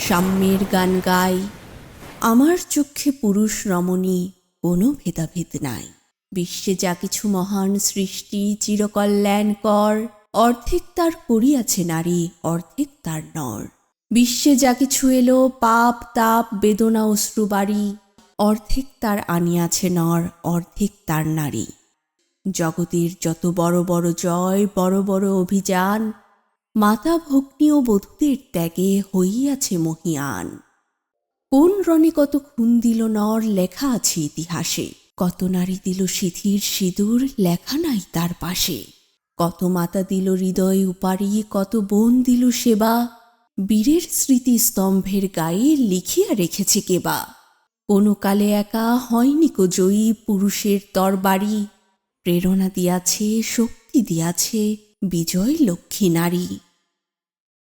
সাম্যের গান গাই। আমার চক্ষে পুরুষ রমণী কোনো ভেদাভেদ নাই। বিশ্বে যা কিছু মহান সৃষ্টি চিরকল্যাণকর, অর্ধেক তার করিয়াছে নারী, অর্ধেক তার নর। বিশ্বে যা কিছু এলো পাপ তাপ বেদনা অশ্রুবাড়ি, অর্ধেক তার আনিয়াছে নর, অর্ধেক তার নারী। জগতের যত বড় বড় জয়, বড় বড় অভিযান, মাতা ভগ্নী ও বধূদের ত্যাগে হইয়াছে মহীয়ান। কোন রণে কত খুন দিল নর, লেখা আছে ইতিহাসে। কত নারী দিল সিঁথির সিঁদুর, লেখা নাই তার পাশে। কত মাতা দিল হৃদয় উপারি, কত বোন দিল সেবা, বীরের স্মৃতি স্তম্ভের গায়ে লিখিয়া রেখেছে কেবা। কোনো কালে একা হয়নি কো জয়ী পুরুষের তরবারি, প্রেরণা দিয়াছে শক্তি দিয়াছে বিজয় লক্ষ্মী নারী।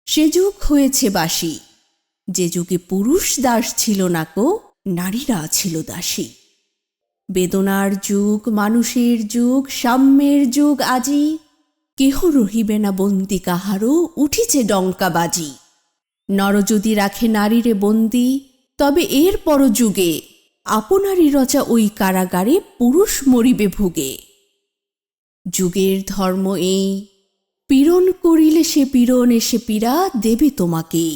সে যুগ হয়েছে বাসি, যে যুগে পুরুষ দাস ছিল না কো, নারীরা ছিল দাসী। বেদনার যুগ, মানুষের যুগ, সাম্যের যুগ আজি, কেহ রহিবে না বন্দি কাহারও, উঠিছে ডঙ্কা বাজি। নর যদি রাখে নারীরে বন্দি, তবে এর পর যুগে আপনারই রচা ওই কারাগারে পুরুষ মরিবে ভুগে। যুগের ধর্ম এই, পীড়ন করিলে সে পীড়ন এসে পীড়া দেবে তোমাকেই।